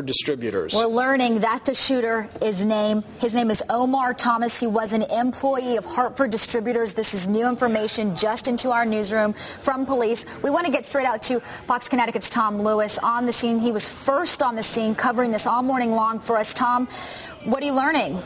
Distributors. We're learning that the shooter his name is Omar Thomas. He was an employee of Hartford Distributors. This is new information just into our newsroom from police. We want to get straight out to Fox Connecticut's Tom Lewis on the scene. He was first on the scene covering this all morning long for us. Tom, what are you learning?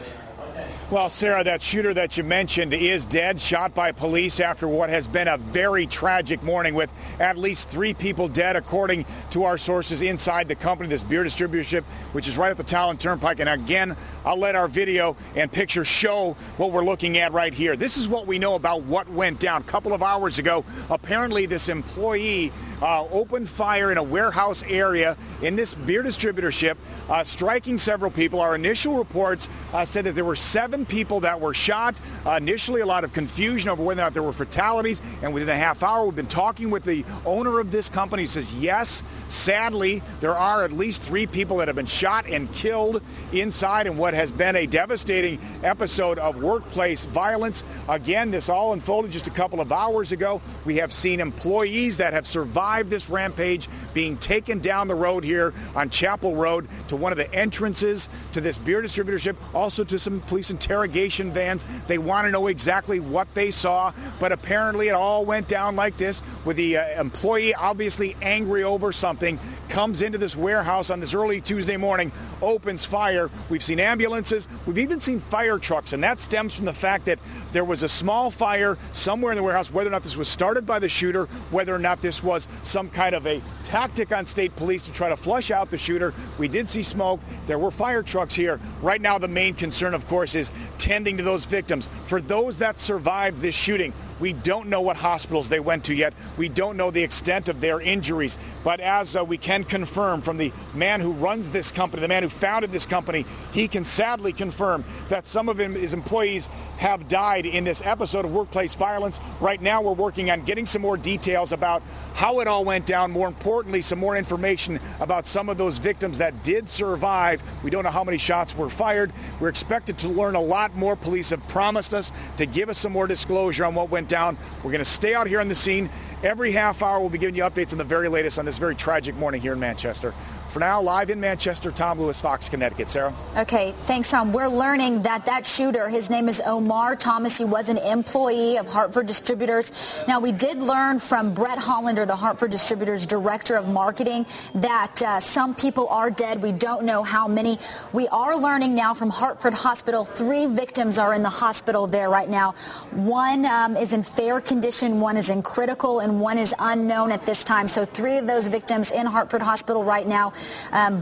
Well, Sarah, that shooter that you mentioned is dead, shot by police after what has been a very tragic morning with at least 3 people dead, according to our sources inside the company, this beer distributorship, which is right at the Talon Turnpike. And again, I'll let our video and picture show what we're looking at right here. This is what we know about what went down. A couple of hours ago, apparently this employee opened fire in a warehouse area in this beer distributorship, striking several people. Our initial reports said that there were 7 people that were shot. Initially, a lot of confusion over whether or not there were fatalities, and within a half hour, we've been talking with the owner of this company. He says, yes, sadly, there are at least 3 people that have been shot and killed inside in what has been a devastating episode of workplace violence. Again, this all unfolded just a couple of hours ago. We have seen employees that have survived this rampage being taken down the road here on Chapel Road to one of the entrances to this beer distributorship, also to some police interrogation vans. They want to know exactly what they saw, but apparently it all went down like this, with the employee obviously angry over something, comes into this warehouse on this early Tuesday morning, opens fire. We've seen ambulances. We've even seen fire trucks, and that stems from the fact that there was a small fire somewhere in the warehouse. Whether or not this was started by the shooter, whether or not this was some kind of a tactic on state police to try to flush out the shooter, we did see smoke. There were fire trucks here. Right now, the main concern, of course, is tending to those victims. For those that survived this shooting, we don't know what hospitals they went to yet. We don't know the extent of their injuries. But as we can confirm from the man who runs this company, the man who founded this company, he can sadly confirm that some of his employees have died in this episode of workplace violence. Right now, we're working on getting some more details about how it all went down. More importantly, some more information about some of those victims that did survive. We don't know how many shots were fired. We're expected to learn a lot more. Police have promised us to give us some more disclosure on what went down. We're going to stay out here on the scene. Every half hour, we'll be giving you updates on the very latest on this very tragic morning here in Manchester. For now, live in Manchester, Tom Lewis, Fox Connecticut. Sarah? Okay, thanks, Tom. We're learning that shooter, his name is Omar Thomas. He was an employee of Hartford Distributors. Now, we did learn from Brett Hollander, the Hartford Distributors Director of Marketing, that some people are dead. We don't know how many. We are learning now from Hartford Hospital, 3 victims are in the hospital there right now. One is in fair condition, one is in critical, and one is unknown at this time. So 3 of those victims in Hartford Hospital right now.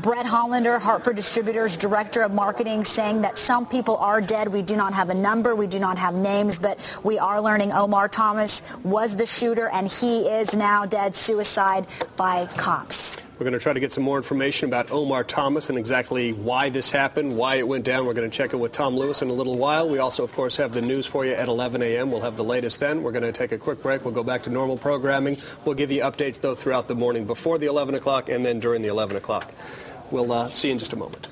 Brett Hollander, Hartford Distributors Director of Marketing, saying that some people are dead. We do not have a number. We do not have names, but we are learning Omar Thomas was the shooter, and he is now dead, suicide by cops. We're going to try to get some more information about Omar Thomas and exactly why this happened, why it went down. We're going to check in with Tom Lewis in a little while. We also, of course, have the news for you at 11 a.m. We'll have the latest then. We're going to take a quick break. We'll go back to normal programming. We'll give you updates, though, throughout the morning before the 11 o'clock and then during the 11 o'clock. We'll see you in just a moment.